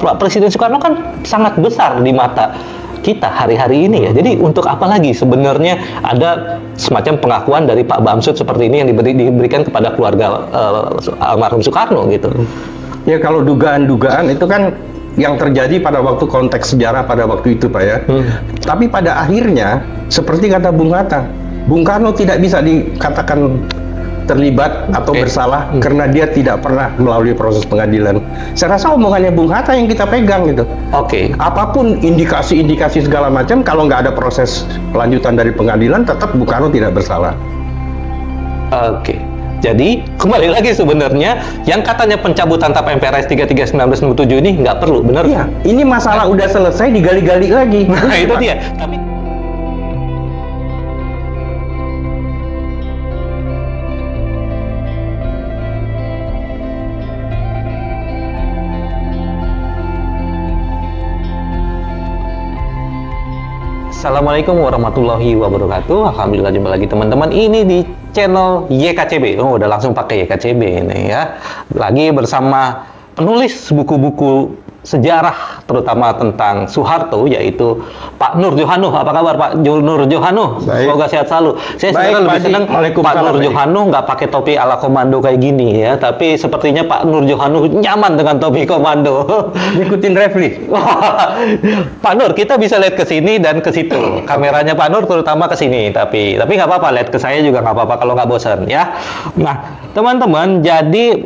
Pak Presiden Soekarno kan sangat besar di mata kita hari-hari ini ya. Jadi untuk apa lagi sebenarnya ada semacam pengakuan dari Pak Bamsud seperti ini yang diberikan kepada keluarga almarhum Soekarno gitu. Ya kalau dugaan-dugaan itu kan yang terjadi pada waktu konteks sejarah pada waktu itu Pak ya. Tapi pada akhirnya seperti kata Bung Hatta, Bung Karno tidak bisa dikatakan terlibat atau bersalah karena dia tidak pernah melalui proses pengadilan. Saya rasa omongannya Bung Hatta yang kita pegang gitu. Apapun indikasi-indikasi segala macam, kalau nggak ada proses lanjutan dari pengadilan, tetap Bung Karno tidak bersalah. Jadi kembali lagi sebenarnya yang katanya pencabutan TAP MPRS 33/1967 ini nggak perlu, benar? Iya, ini masalah udah selesai digali-gali lagi. Nah itu dia. Tapi Assalamualaikum warahmatullahi wabarakatuh. Alhamdulillah jumpa lagi teman-teman. Ini di channel YKCB. Udah langsung pakai YKCB ini ya. Lagi bersama penulis buku-buku sejarah terutama tentang Soeharto, yaitu Pak Nur Johanu. Apa kabar Pak Nur Johanu? Semoga sehat selalu. Saya sebenarnya lebih senang Pak Nur Johanu nggak pakai topi ala komando kayak gini ya, tapi sepertinya Pak Nur Johanu nyaman dengan topi komando. Ngikutin Refli. Pak Nur, kita bisa lihat ke sini dan ke situ. Kameranya Pak Nur terutama ke sini, tapi nggak apa-apa, lihat ke saya juga nggak apa-apa kalau nggak bosan ya. Nah, teman-teman, jadi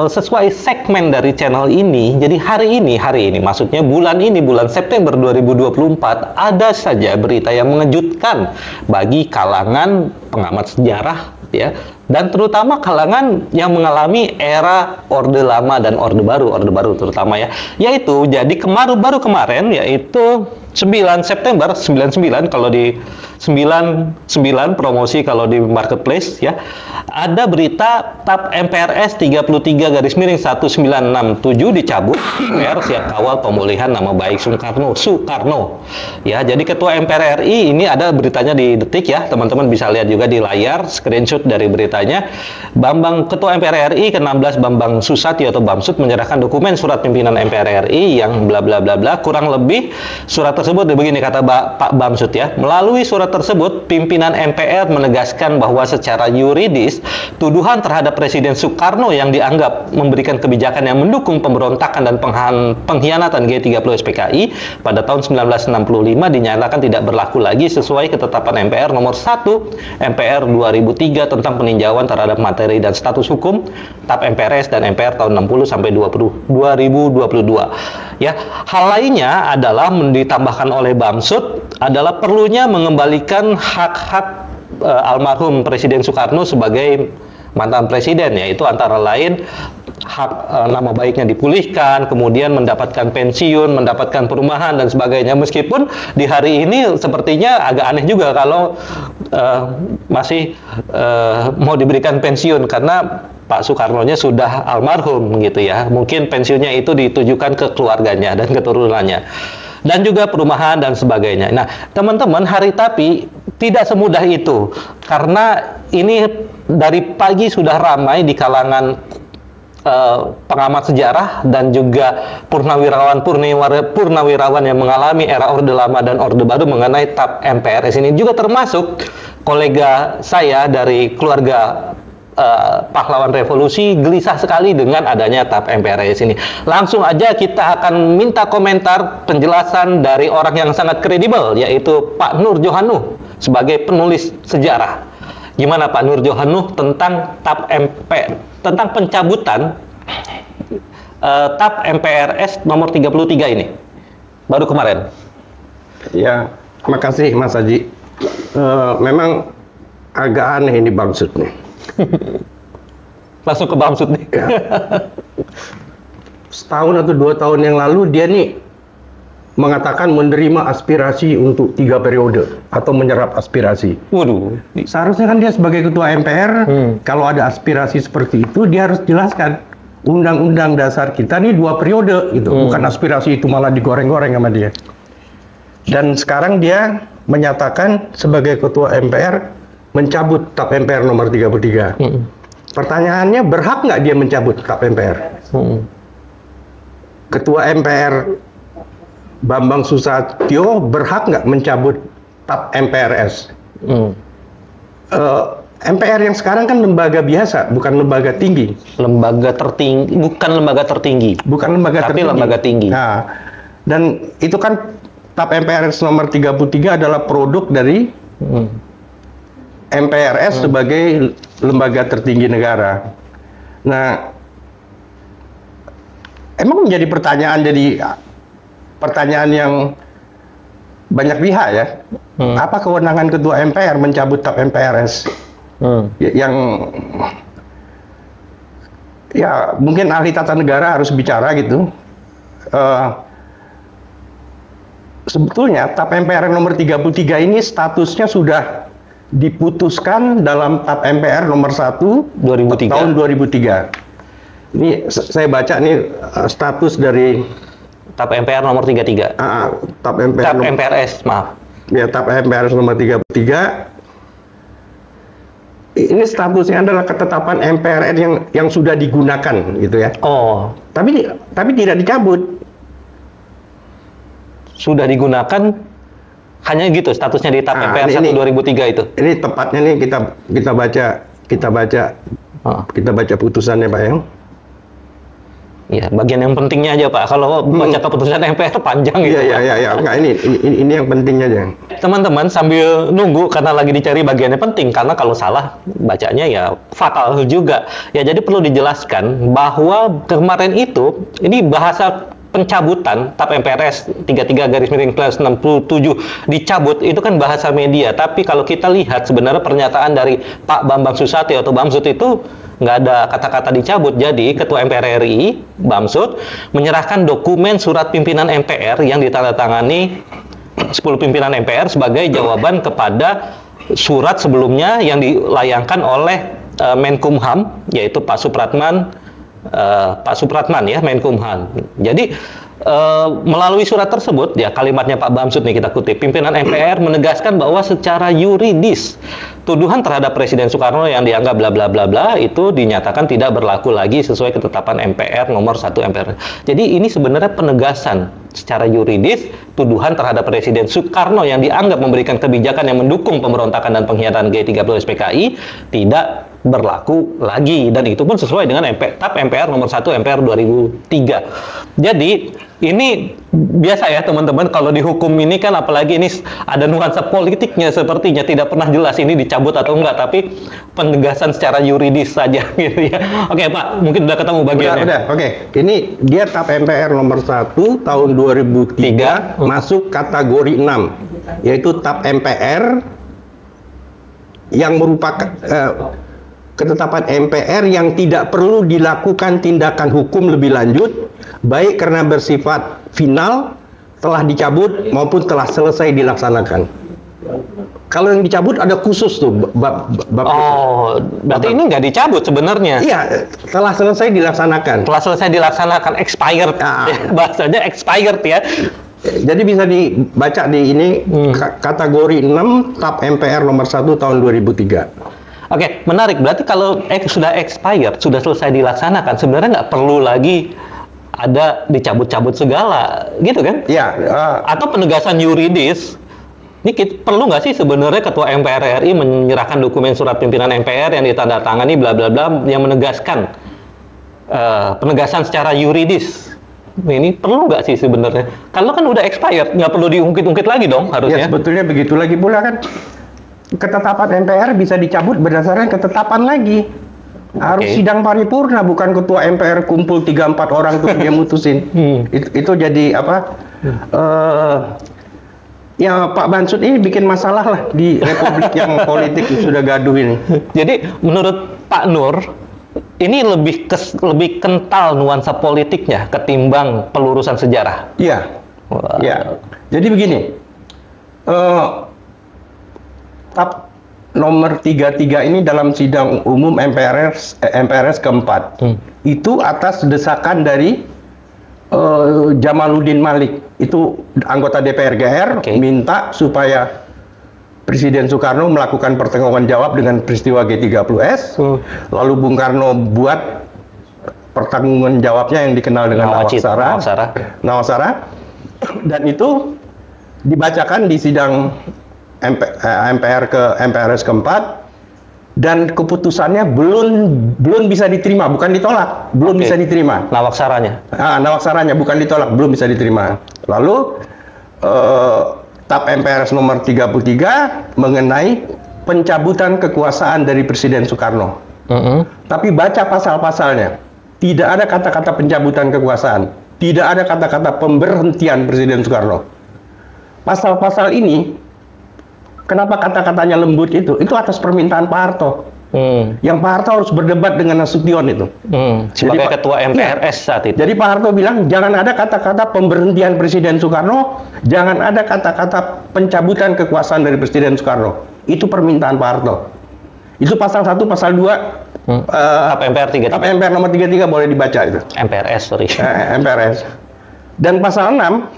sesuai segmen dari channel ini, jadi hari ini maksudnya bulan September 2024 ada saja berita yang mengejutkan bagi kalangan pengamat sejarah ya, dan terutama kalangan yang mengalami era Orde Lama dan Orde Baru terutama ya, yaitu jadi baru kemarin yaitu 9 September 99 kalau di 99 promosi kalau di marketplace ya, ada berita TAP MPRS 33/1967 dicabut. MPR siap kawal pemulihan nama baik Soekarno ya. Jadi Ketua MPR RI ini ada beritanya di Detik ya, teman-teman bisa lihat juga di layar screenshot dari beritanya. Ketua MPR RI ke-16 Bambang Susatyo atau Bamsud menyerahkan dokumen surat pimpinan MPR RI yang bla bla bla bla, kurang lebih surat tersebut begini kata Pak Bamsud ya. Melalui surat tersebut, pimpinan MPR menegaskan bahwa secara yuridis tuduhan terhadap Presiden Soekarno yang dianggap memberikan kebijakan yang mendukung pemberontakan dan pengkhianatan G30 SPKI pada tahun 1965 dinyatakan tidak berlaku lagi sesuai ketetapan MPR nomor 1 MPR 2003 tentang peninjauan terhadap materi dan status hukum TAP MPRS dan MPR tahun 60 sampai 2022 ya. Hal lainnya adalah ditambahkan oleh Bamsud adalah perlunya mengembalikan hak-hak almarhum Presiden Soekarno sebagai mantan presiden, yaitu antara lain hak nama baiknya dipulihkan, kemudian mendapatkan pensiun, mendapatkan perumahan dan sebagainya. Meskipun di hari ini sepertinya agak aneh juga kalau masih mau diberikan pensiun karena Pak Soekarno-nya sudah almarhum gitu ya. Mungkin pensiunnya itu ditujukan ke keluarganya dan keturunannya. Dan juga perumahan dan sebagainya. Nah, teman-teman, tapi tidak semudah itu. Karena ini dari pagi sudah ramai di kalangan pengamat sejarah dan juga purnawirawan yang mengalami era Orde Lama dan Orde Baru mengenai TAP MPRS ini. Juga termasuk kolega saya dari keluarga pahlawan revolusi gelisah sekali dengan adanya TAP MPRS ini. Langsung aja kita akan minta komentar penjelasan dari orang yang sangat kredibel, yaitu Pak Nur Johanu sebagai penulis sejarah. Gimana Pak Nur Johanu tentang tentang pencabutan TAP MPRS nomor 33 ini baru kemarin? Ya, makasih Mas Haji. Memang agak aneh ini Bamsud nih. Langsung ke Bamsud nih. Ya. Setahun atau 2 tahun yang lalu dia nih mengatakan menerima aspirasi untuk 3 periode atau menyerap aspirasi. Waduh. Seharusnya kan dia sebagai ketua MPR, kalau ada aspirasi seperti itu dia harus jelaskan undang-undang dasar kita nih 2 periode gitu. Bukan aspirasi itu malah digoreng-goreng sama dia. Dan sekarang dia menyatakan sebagai ketua MPR mencabut TAP MPR nomor 33. Pertanyaannya, berhak nggak dia mencabut TAP MPR? Ketua MPR Bambang Susatyo berhak nggak mencabut TAP MPRS? MPR yang sekarang kan lembaga biasa, bukan lembaga tinggi. Lembaga tertinggi, bukan lembaga tertinggi. Bukan lembaga tapi tertinggi. lembaga tinggi. Nah, dan itu kan TAP MPRS nomor 33 adalah produk dari MPRS sebagai lembaga tertinggi negara. Nah, emang menjadi pertanyaan yang banyak pihak ya. Apa kewenangan Ketua MPR mencabut TAP MPRS? Yang ya mungkin ahli tata negara harus bicara gitu. Sebetulnya TAP MPR nomor 33 ini statusnya sudah diputuskan dalam TAP MPR nomor 1 2003. tahun 2003. Ini saya baca nih status dari TAP MPR nomor 33. TAP MPR TAP MPRS, maaf. Ya, TAP MPRS nomor 33. Ini statusnya adalah ketetapan MPR yang sudah digunakan gitu ya. Oh, Tapi tidak dicabut. sudah digunakan hanya gitu statusnya di TAP MPR 1 2003 itu. Ini tepatnya nih kita baca putusannya Pak ya. Ya, bagian yang pentingnya aja Pak. Kalau baca keputusan MPR panjang gitu. Iya. Enggak, ini yang pentingnya aja. Teman-teman sambil nunggu karena lagi dicari bagiannya penting, karena kalau salah bacanya ya fatal juga. Ya, jadi perlu dijelaskan bahwa kemarin itu ini bahasa pencabutan TAP MPRS 33/67 dicabut itu kan bahasa media. Tapi kalau kita lihat sebenarnya pernyataan dari Pak Bambang Susatyo atau Bamsud itu nggak ada kata-kata dicabut. Jadi Ketua MPR RI Bamsud menyerahkan dokumen surat pimpinan MPR yang ditandatangani 10 pimpinan MPR sebagai jawaban kepada surat sebelumnya yang dilayangkan oleh Menkumham, yaitu Pak Supratman ya, Menkumham. Jadi melalui surat tersebut ya, kalimatnya Pak Bamsud nih kita kutip, pimpinan MPR menegaskan bahwa secara yuridis tuduhan terhadap Presiden Soekarno yang dianggap bla bla bla bla itu dinyatakan tidak berlaku lagi sesuai ketetapan MPR nomor 1 MPR. Jadi ini sebenarnya penegasan secara yuridis tuduhan terhadap Presiden Soekarno yang dianggap memberikan kebijakan yang mendukung pemberontakan dan pengkhianatan G30 SPKI tidak berlaku lagi, dan itu pun sesuai dengan TAP MPR nomor 1 MPR 2003. Jadi ini biasa ya teman-teman, kalau di hukum ini kan apalagi ini ada nuansa politiknya, sepertinya tidak pernah jelas ini dicabut atau enggak, tapi penegasan secara yuridis saja gitu ya. Oke Pak, mungkin udah ketemu bagiannya. Udah. Oke. Ini dia TAP MPR nomor 1 tahun 2003 masuk kategori 6, yaitu TAP MPR yang merupakan ketetapan MPR yang tidak perlu dilakukan tindakan hukum lebih lanjut, baik karena bersifat final, telah dicabut maupun telah selesai dilaksanakan. Kalau yang dicabut ada khusus tuh bab. Oh, berarti ini nggak dicabut sebenarnya. Iya, telah selesai dilaksanakan. Telah selesai dilaksanakan, expired. Bahasanya expired ya. Jadi bisa dibaca di ini kategori 6 TAP MPR nomor 1 tahun 2003. Oke, menarik. Berarti kalau sudah expired, sudah selesai dilaksanakan, sebenarnya nggak perlu lagi ada dicabut-cabut segala, gitu kan? Iya. Atau penegasan yuridis. Ini perlu nggak sih sebenarnya Ketua MPR RI menyerahkan dokumen surat pimpinan MPR yang ditandatangani bla bla bla yang menegaskan penegasan secara yuridis? Ini perlu nggak sih sebenarnya? Kalau kan udah expired, nggak perlu diungkit-ungkit lagi dong harusnya. Ya, sebetulnya begitu lagi pula kan. Ketetapan MPR bisa dicabut berdasarkan ketetapan lagi. Harus sidang paripurna, bukan ketua MPR kumpul 3-4 orang tuh dia mutusin. Itu jadi apa? Ya Pak Bamsud ini bikin masalah lah di republik yang politik sudah gaduh ini. Jadi menurut Pak Nur, ini lebih kental nuansa politiknya ketimbang pelurusan sejarah. Iya. Wow. Ya. Jadi begini. TAP nomor 33 ini dalam sidang umum MPRS keempat. Itu atas desakan dari Jamaluddin Malik, itu anggota DPR GR, minta supaya Presiden Soekarno melakukan pertanggungjawaban dengan peristiwa G30S. Lalu Bung Karno buat pertanggungan jawabnya yang dikenal dengan Nawacita. Nawacita. Dan itu dibacakan di sidang MPRS keempat, dan keputusannya belum bisa diterima, bukan ditolak, belum bisa diterima. Nawaksaranya. Nawaksaranya bukan ditolak, belum bisa diterima. Lalu TAP MPRS nomor 33 mengenai pencabutan kekuasaan dari Presiden Soekarno. Tapi baca pasal-pasalnya, tidak ada kata-kata pencabutan kekuasaan, tidak ada kata-kata pemberhentian Presiden Soekarno. Pasal-pasal ini, kenapa kata-katanya lembut itu atas permintaan Pak Harto. Yang Pak Harto harus berdebat dengan Nasution itu. Sebagai ketua MPRS saat itu. Jadi Pak Harto bilang, jangan ada kata-kata pemberhentian Presiden Soekarno, jangan ada kata-kata pencabutan kekuasaan dari Presiden Soekarno. Itu permintaan Pak Harto. Itu pasal 1, pasal 2, TAP MPR 33. TAP MPR nomor 33 boleh dibaca itu. MPRS, sorry. MPRS. Dan pasal 6,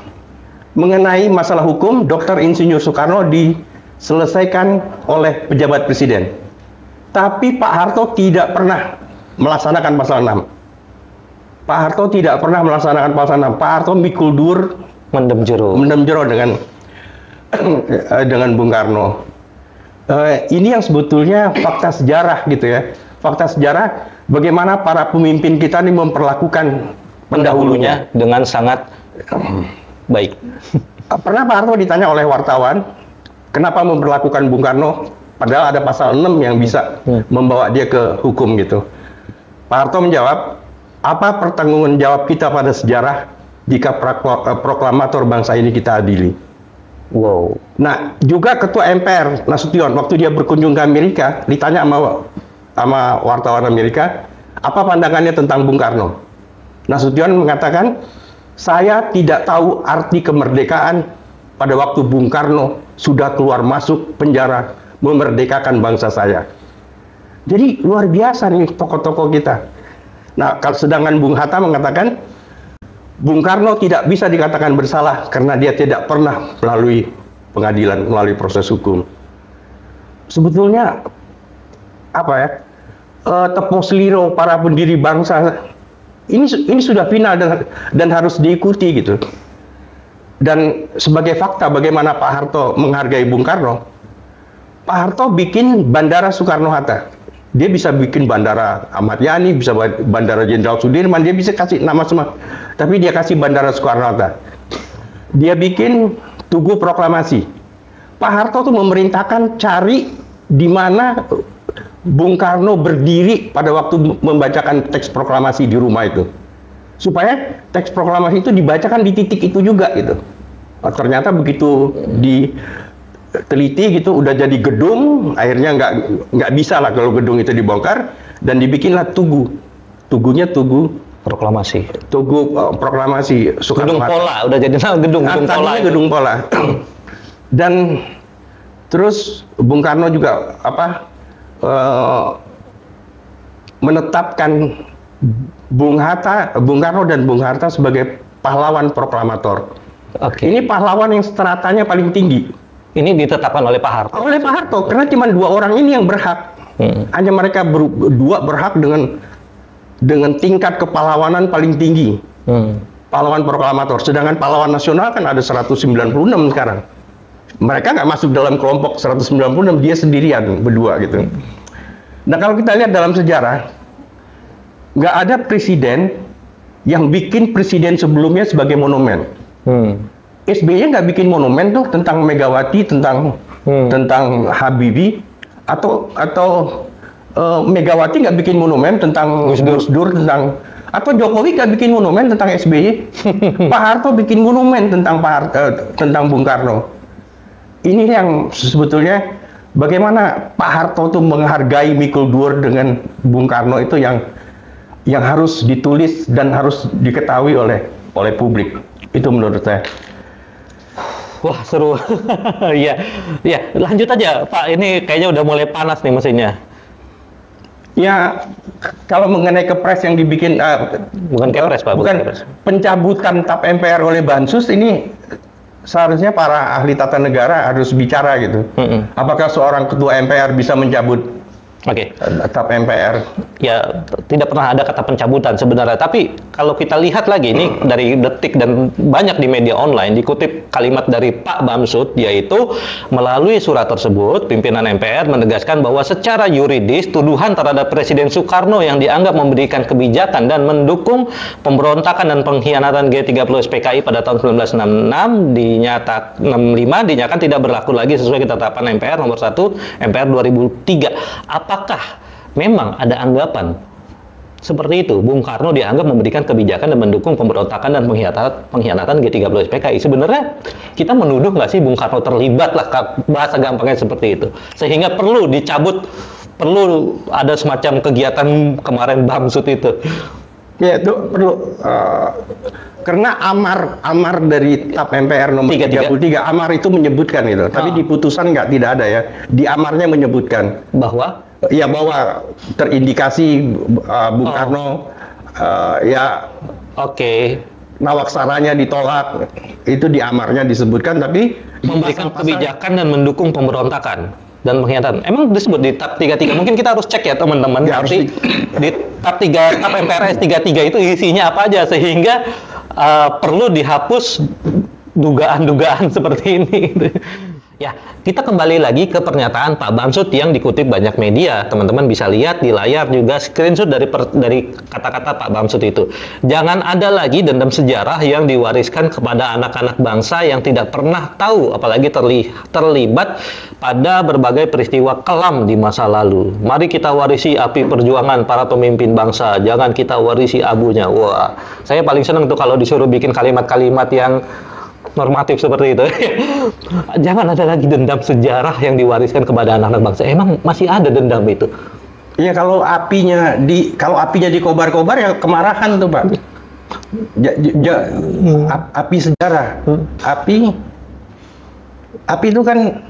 mengenai masalah hukum, Dr. Insinyur Soekarno diselesaikan oleh pejabat presiden. Tapi Pak Harto tidak pernah melaksanakan pasal 6. Pak Harto tidak pernah melaksanakan pasal 6. Pak Harto mikul dur, mendem jero dengan Bung Karno. Ini yang sebetulnya fakta sejarah gitu ya. Fakta sejarah bagaimana para pemimpin kita ini memperlakukan pendahulunya dengan sangat baik. Pernah Pak Harto ditanya oleh wartawan, kenapa memperlakukan Bung Karno, padahal ada pasal 6 yang bisa membawa dia ke hukum gitu. Pak Harto menjawab, apa pertanggungan jawab kita pada sejarah jika proklamator bangsa ini kita adili? Wow. Nah, juga Ketua MPR Nasution waktu dia berkunjung ke Amerika ditanya sama wartawan Amerika, apa pandangannya tentang Bung Karno? Nasution mengatakan, saya tidak tahu arti kemerdekaan pada waktu Bung Karno sudah keluar masuk penjara memerdekakan bangsa saya. Jadi luar biasa nih tokoh-tokoh kita. Nah, sedangkan Bung Hatta mengatakan Bung Karno tidak bisa dikatakan bersalah karena dia tidak pernah melalui pengadilan, melalui proses hukum. Sebetulnya apa ya? Tepung seliro para pendiri bangsa ini sudah final dan harus diikuti gitu. Dan sebagai fakta bagaimana Pak Harto menghargai Bung Karno, Pak Harto bikin Bandara Soekarno-Hatta. Dia bisa bikin Bandara Ahmad Yani, bisa Bandara Jenderal Sudirman, dia bisa kasih nama semua. Tapi dia kasih Bandara Soekarno-Hatta. Dia bikin Tugu Proklamasi. Pak Harto tuh memerintahkan cari di mana Bung Karno berdiri pada waktu membacakan teks proklamasi di rumah itu, supaya teks proklamasi itu dibacakan di titik itu juga gitu. Ternyata begitu diteliti gitu, udah jadi gedung, akhirnya nggak bisa lah kalau gedung itu dibongkar, dan dibikinlah tugunya Tugu Proklamasi. Tugu Proklamasi Gedung Soekarno Pola, udah jadi nama Gedung Pola. Dan terus Bung Karno juga menetapkan Bung Karno dan Bung Hatta sebagai pahlawan proklamator. Ini pahlawan yang stratanya paling tinggi. Ini ditetapkan oleh Pak Harto. Oleh Pak Harto, karena cuma 2 orang ini yang berhak. Hanya mereka berdua berhak dengan tingkat kepahlawanan paling tinggi. Pahlawan proklamator. Sedangkan pahlawan nasional kan ada 196 sekarang. Mereka nggak masuk dalam kelompok 196, dia sendirian berdua gitu. Nah, kalau kita lihat dalam sejarah, nggak ada presiden yang bikin presiden sebelumnya sebagai monumen. SBY nggak bikin monumen tuh tentang Megawati, tentang Habibie, atau Megawati nggak bikin monumen tentang Gus Dur, atau Jokowi nggak bikin monumen tentang SBY. Pak Harto bikin monumen tentang Bung Karno. Ini yang sebetulnya bagaimana Pak Harto tuh menghargai mikul dur dengan Bung Karno itu yang harus ditulis dan harus diketahui oleh publik. Itu menurut saya. Wah, seru. Iya, lanjut aja Pak. Ini kayaknya udah mulai panas nih mesinnya. Ya, kalau mengenai kepres yang dibikin bukan kepres Pak, bukan pencabutan TAP MPR oleh Bansus, ini seharusnya para ahli tata negara harus bicara gitu. Apakah seorang ketua MPR bisa mencabut Oke. TAP MPR. Ya, tidak pernah ada kata pencabutan sebenarnya. Tapi kalau kita lihat lagi ini dari Detik dan banyak di media online dikutip kalimat dari Pak Bamsud, yaitu melalui surat tersebut pimpinan MPR menegaskan bahwa secara yuridis tuduhan terhadap Presiden Soekarno yang dianggap memberikan kebijakan dan mendukung pemberontakan dan pengkhianatan G30 SPKI pada tahun 1965 dinyatakan tidak berlaku lagi sesuai ketetapan MPR nomor 1 MPR 2003. Apakah memang ada anggapan seperti itu? Bung Karno dianggap memberikan kebijakan dan mendukung pemberontakan dan pengkhianatan G30 SPKI. Sebenarnya kita menuduh nggak sih Bung Karno terlibat lah, bahasa gampangnya seperti itu, sehingga perlu dicabut, perlu ada semacam kegiatan kemarin Bamsud itu. Ya itu perlu karena amar dari TAP MPR nomor 33 amar itu menyebutkan itu, tapi di putusan tidak ada ya. Di amarnya menyebutkan bahwa terindikasi Bung Karno nawaksaranya ditolak, itu di amarnya disebutkan, tapi memberikan kebijakan dan mendukung pemberontakan dan pengkhianatan. Emang disebut di TAP 33. Mungkin kita harus cek ya teman-teman. Ya, nanti di TAP MPRS 33 itu isinya apa aja sehingga perlu dihapus dugaan-dugaan seperti ini. Ya, kita kembali lagi ke pernyataan Pak Bamsud yang dikutip banyak media. Teman-teman bisa lihat di layar juga screenshot dari kata-kata Pak Bamsud itu. Jangan ada lagi dendam sejarah yang diwariskan kepada anak-anak bangsa yang tidak pernah tahu, apalagi terlibat pada berbagai peristiwa kelam di masa lalu. Mari kita warisi api perjuangan para pemimpin bangsa, jangan kita warisi abunya. Wah, saya paling senang tuh kalau disuruh bikin kalimat-kalimat yang normatif seperti itu. Jangan ada lagi dendam sejarah yang diwariskan kepada anak-anak bangsa. Emang masih ada dendam itu? Iya, kalau apinya dikobar-kobar ya kemarahan tuh, Pak. Api sejarah. Api itu kan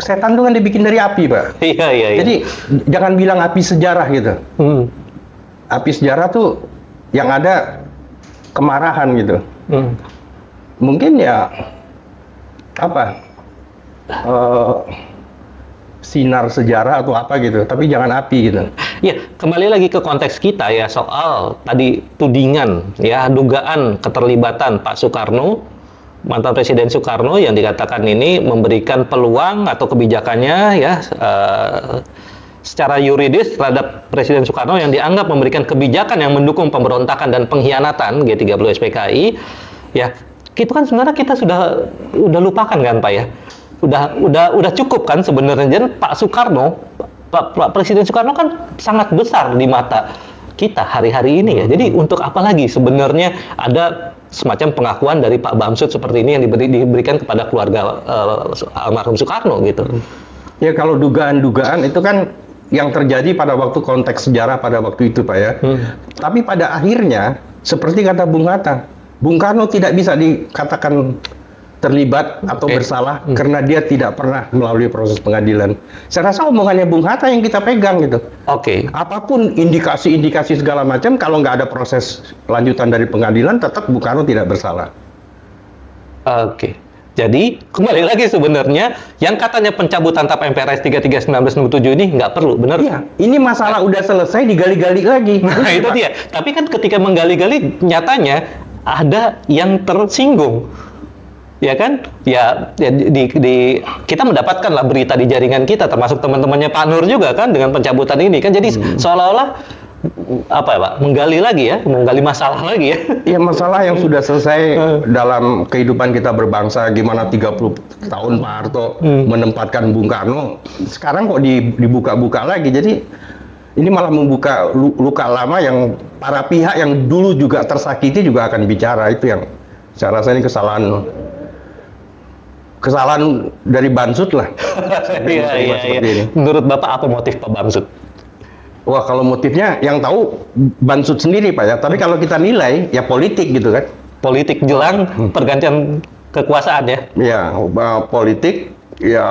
setan tuh kan dibikin dari api, Pak. Iya. Jadi jangan bilang api sejarah gitu. Api sejarah tuh yang ada kemarahan gitu. Mungkin ya sinar sejarah atau apa gitu, tapi jangan api gitu. Ya, kembali lagi ke konteks kita ya soal tadi tudingan ya, dugaan keterlibatan Pak Soekarno, mantan Presiden Soekarno yang dikatakan ini memberikan peluang atau kebijakannya ya secara yuridis terhadap Presiden Soekarno yang dianggap memberikan kebijakan yang mendukung pemberontakan dan pengkhianatan G30 SPKI ya. Itu kan sebenarnya kita sudah lupakan kan Pak ya, udah cukup kan sebenarnya. Dan Pak Soekarno, Pak Presiden Soekarno kan sangat besar di mata kita hari-hari ini ya. Jadi untuk apa lagi sebenarnya ada semacam pengakuan dari Pak Bamsud seperti ini yang diberikan kepada keluarga almarhum Soekarno gitu. Ya kalau dugaan-dugaan itu kan yang terjadi pada waktu konteks sejarah pada waktu itu Pak ya. Tapi pada akhirnya seperti kata Bung Hatta, Bung Karno tidak bisa dikatakan terlibat atau bersalah karena dia tidak pernah melalui proses pengadilan. Saya rasa omongannya Bung Hatta yang kita pegang gitu. Apapun indikasi-indikasi segala macam, kalau nggak ada proses lanjutan dari pengadilan, tetap Bung Karno tidak bersalah. Jadi kembali lagi sebenarnya yang katanya pencabutan TAP MPRS 33 1967 ini nggak perlu, benar? Iya, ini masalah udah selesai digali-gali lagi. Nah itu dia. Tapi kan ketika menggali-gali nyatanya ada yang tersinggung, ya kan? Ya kita mendapatkanlah berita di jaringan kita, termasuk teman-temannya Pak Nur juga kan dengan pencabutan ini kan. Jadi seolah-olah menggali lagi ya, menggali masalah lagi ya. Ya masalah yang sudah selesai dalam kehidupan kita berbangsa. Gimana 30 tahun Pak Harto menempatkan Bung Karno, sekarang kok dibuka-buka lagi. Jadi ini malah membuka luka lama yang para pihak yang dulu juga tersakiti juga akan bicara. Itu yang saya rasa ini kesalahan dari Bamsud lah. Iya. Menurut Bapak apa motif Pak Bamsud? Wah, kalau motifnya yang tahu Bamsud sendiri Pak ya. Tapi kalau kita nilai ya politik gitu kan. Politik jelang pergantian kekuasaan ya. Ya, politik ya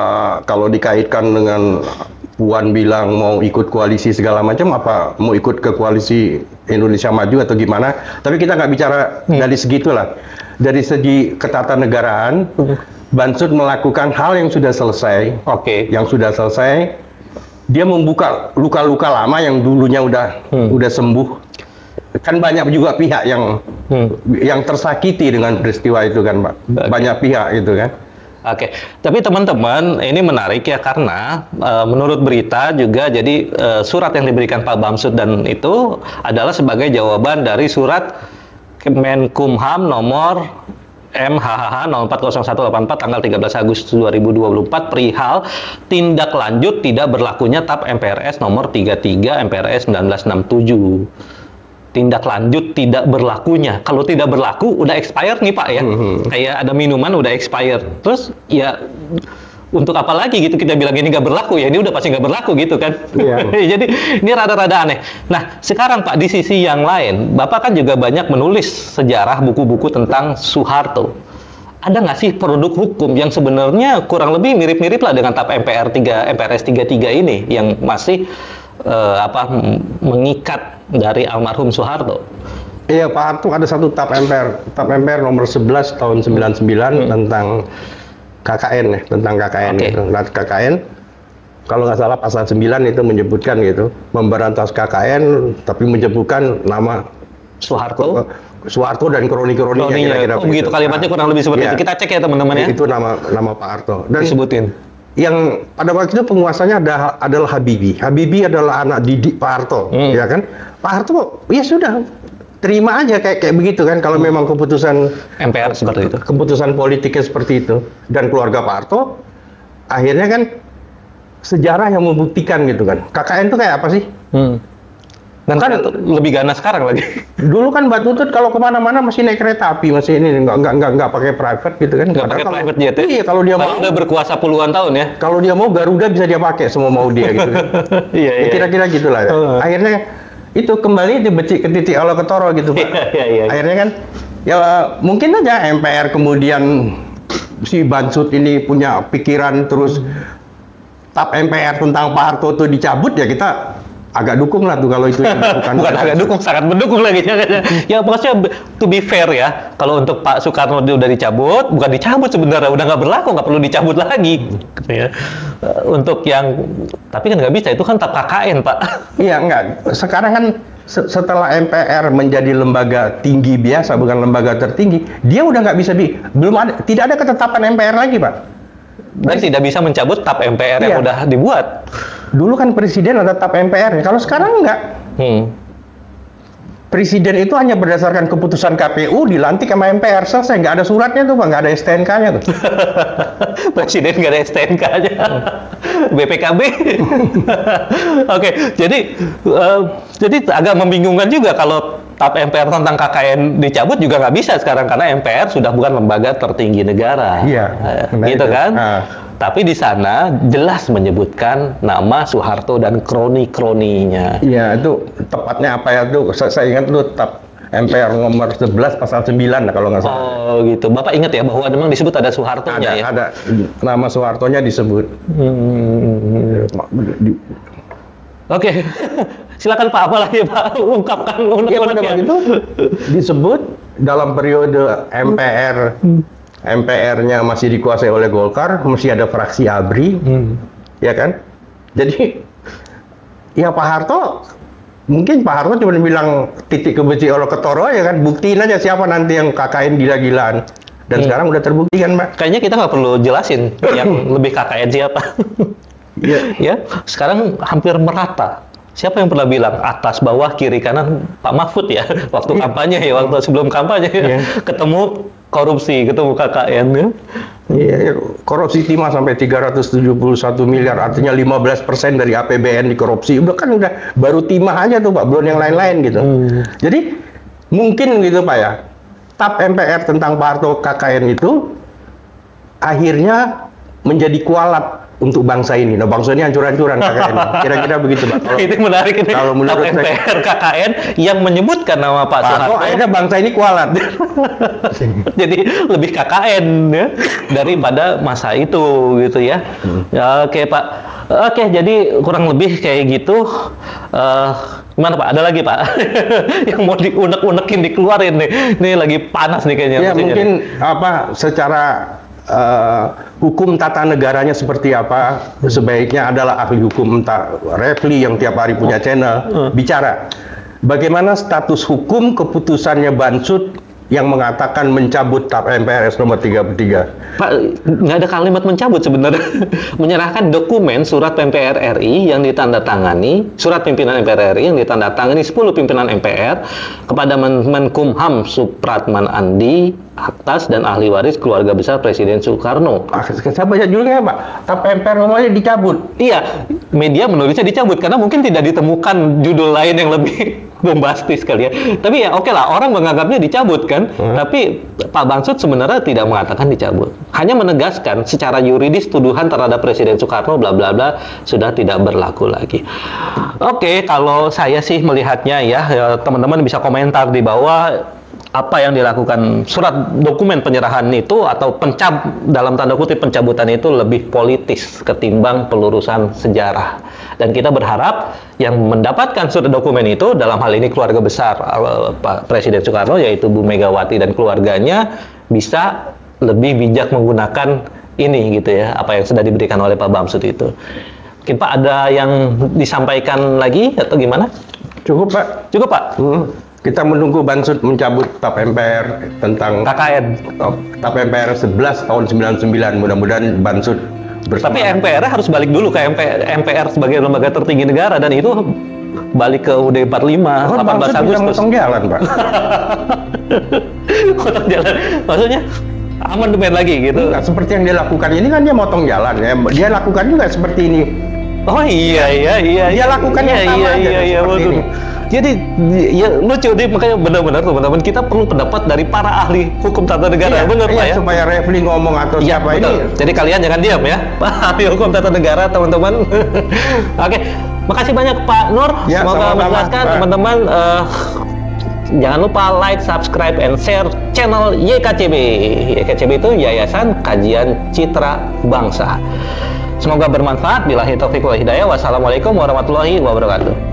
kalau dikaitkan dengan Puan bilang mau ikut koalisi segala macam, apa mau ikut ke koalisi Indonesia Maju atau gimana? Tapi kita nggak bicara dari segitulah. Dari segi ketatanegaraan, Bamsud melakukan hal yang sudah selesai. Yang sudah selesai dia membuka luka-luka lama yang dulunya udah sembuh. Kan banyak juga pihak yang tersakiti dengan peristiwa itu kan, Pak. Banyak pihak gitu kan. Oke, tapi teman-teman ini menarik ya karena menurut berita juga jadi surat yang diberikan Pak Bamsud dan itu adalah sebagai jawaban dari surat Kemenkumham nomor MHHH 040184 tanggal 13 Agustus 2024 perihal tindak lanjut tidak berlakunya TAP MPRS nomor 33 MPRS 1967. Tindak lanjut tidak berlakunya. Kalau tidak berlaku udah expired nih Pak ya. Kayak ada minuman udah expired. Terus ya untuk apa lagi gitu kita bilang ini nggak berlaku ya, ini udah pasti nggak berlaku gitu kan. Yeah. Jadi ini rada-rada aneh. Nah sekarang Pak di sisi yang lain, Bapak kan juga banyak menulis sejarah buku-buku tentang Soeharto. Ada nggak sih produk hukum yang sebenarnya kurang lebih mirip-mirip lah dengan TAP MPRS 33 ini yang masih mengikat dari almarhum Soeharto? Iya, Pak Harto ada satu TAP MPR nomor 11 tahun 99 tentang KKN ya, tentang KKN itu. Nah, KKN kalau nggak salah pasal 9 itu menyebutkan gitu, memberantas KKN tapi menyebutkan nama Soeharto dan kroni-kroninya kira-kira begitu. Kalimatnya kurang lebih seperti itu. Kita cek ya teman-teman ya. Itu nama Pak Harto. Dan disebutin. Yang pada waktu itu penguasanya adalah Habibie. Habibie adalah anak didik Pak Harto, ya kan? Pak Harto, ya sudah, terima aja kayak begitu kan. Kalau memang keputusan MPR seperti itu, keputusan politiknya seperti itu, dan keluarga Pak Harto, akhirnya kan sejarah yang membuktikan gitu kan. KKN itu kayak apa sih? Dan kan lebih ganas sekarang lagi. Dulu kan Mbak Tutut kalau kemana-mana masih naik kereta api, masih ini nggak pakai private gitu kan. Nggak pakai private jet ya? Iya, kalau dia mau udah berkuasa puluhan tahun ya. Kalau dia mau Garuda bisa dia pakai semua mau dia gitu kan. Iya. Kira-kira gitulah. Ya. Akhirnya itu kembali dibecik ke titik Allah ketoro gitu Pak. Iya. Akhirnya kan ya mungkin aja MPR kemudian si Bamsud ini punya pikiran terus TAP MPR tentang Pak Harto itu dicabut ya kita agak dukung lah tuh kalau itu yang bukan agak dukung, sangat mendukung lagi ya maksudnya to be fair ya, kalau untuk Pak Soekarno udah dicabut, bukan dicabut sebenarnya, udah nggak berlaku, nggak perlu dicabut lagi gitu ya. Untuk yang tapi kan nggak bisa, itu kan TAP KKN Pak. Iya nggak, sekarang kan setelah MPR menjadi lembaga tinggi biasa bukan lembaga tertinggi, dia udah nggak bisa tidak ada ketetapan MPR lagi Pak. Dan tidak bisa mencabut TAP MPR yang udah dibuat. Dulu kan presiden ada TAP MPR, kalau sekarang enggak. Presiden itu hanya berdasarkan keputusan KPU dilantik sama MPR, selesai, nggak ada suratnya tuh Pak, nggak ada STNK-nya tuh. Presiden nggak ada STNK-nya. BPKB. Oke, jadi agak membingungkan juga kalau TAP MPR tentang KKN dicabut juga nggak bisa sekarang karena MPR sudah bukan lembaga tertinggi negara. Iya, gitu kan? Tapi di sana jelas menyebutkan nama Soeharto dan kroni-kroninya. Iya, itu tepatnya apa ya tuh? Saya ingat tuh TAP MPR nomor 11 pasal 9 kalau nggak salah. Oh gitu. Bapak ingat ya bahwa memang disebut ada Soehartonya ya? Ada nama Soehartonya disebut. Oke. Silakan Pak, apa lagi Pak? Ungkapkan unek-uneknya. Itu disebut dalam periode MPR-nya masih dikuasai oleh Golkar, masih ada fraksi ABRI, ya kan? Jadi, ya Pak Harto, mungkin Pak Harto cuma bilang titik kebenci Allah ketoro ya kan, buktiin aja siapa nanti yang KKN gila-gilaan. Dan sekarang udah terbukti kan Mbak? Kayaknya kita nggak perlu jelasin yang lebih KKN siapa. Ya, sekarang hampir merata. Siapa yang pernah bilang atas, bawah, kiri, kanan Pak Mahfud ya waktu kampanye ya, waktu sebelum kampanye ketemu korupsi, ketemu KKN ya. Iya, korupsi timah sampai 371 miliar, artinya 15% dari APBN dikorupsi. Udah baru timah aja tuh Pak, belum yang lain-lain gitu. Jadi mungkin gitu Pak ya, TAP MPR tentang Pak Harto KKN itu akhirnya menjadi kualat untuk bangsa ini. Nah, bangsa ini hancur-hancuran KKN. Kira-kira begitu, Pak. Itu menarik ini. Kalau menurut MPR KKN yang menyebutkan nama Pak Soeharto, akhirnya bangsa ini kualat. Jadi lebih KKN ya daripada masa itu gitu ya. Ya oke, Pak. Oke, jadi kurang lebih kayak gitu. Gimana Pak? Ada lagi Pak? Yang mau diunek-unekin, dikeluarin nih. Ini lagi panas nih kayaknya. Ya mungkin secara hukum tata negaranya seperti apa, sebaiknya adalah ahli hukum, entah Refli yang tiap hari punya channel, bicara bagaimana status hukum keputusannya Bansud yang mengatakan mencabut TAP MPRS nomor 33. Pak, nggak ada kalimat mencabut sebenarnya. Menyerahkan dokumen surat MPR RI yang ditandatangani, surat pimpinan MPR RI yang ditandatangani 10 pimpinan MPR kepada Menkumham Supratman Andi, aktas dan ahli waris keluarga besar Presiden Soekarno. Saya baca judulnya Pak, TAP MPR nomornya dicabut. Iya, media menulisnya dicabut karena mungkin tidak ditemukan judul lain yang lebih bombastis kali ya. Tapi ya oke lah, orang menganggapnya dicabut kan. Tapi Pak Bansud sebenarnya tidak mengatakan dicabut. Hanya menegaskan secara yuridis tuduhan terhadap Presiden Soekarno bla bla bla sudah tidak berlaku lagi. Oke, kalau saya sih melihatnya ya teman-teman bisa komentar di bawah apa yang dilakukan surat dokumen penyerahan itu atau dalam tanda kutip pencabutan itu lebih politis ketimbang pelurusan sejarah. Dan kita berharap yang mendapatkan surat dokumen itu dalam hal ini keluarga besar Pak Presiden Soekarno yaitu Bu Megawati dan keluarganya bisa lebih bijak menggunakan ini gitu ya, apa yang sudah diberikan oleh Pak Bamsud itu. Mungkin Pak ada yang disampaikan lagi atau gimana? Cukup Pak. Cukup Pak. Kita menunggu Bansud mencabut TAP MPR tentang KKN. TAP MPR 11 tahun 99. Mudah-mudahan Bansud bersama. Tapi MPR harus balik dulu ke MPR sebagai lembaga tertinggi negara dan itu balik ke UUD 45 18 Agustus. Motong jalan, Pak. Motong jalan. Maksudnya amandemen lagi gitu. Nah, seperti yang dia lakukan ini kan dia motong jalan ya. Dia lakukan juga seperti ini. Oh iya. Dia lakukan yang sama aja seperti ini. Jadi ya lucu deh, makanya benar-benar teman-teman kita perlu pendapat dari para ahli hukum tata negara, benar Pak ya? Supaya Refli ngomong atau siapa betul. ini. Jadi kalian jangan diam ya, Pak ahli hukum tata negara teman-teman. Oke, makasih banyak Pak Nur, Ya, semoga menjelaskan teman-teman. Jangan lupa like, subscribe, and share channel YKCB. YKCB itu Yayasan Kajian Citra Bangsa. Semoga bermanfaat. Billahi taufiq wal hidayah. Wassalamualaikum warahmatullahi wabarakatuh.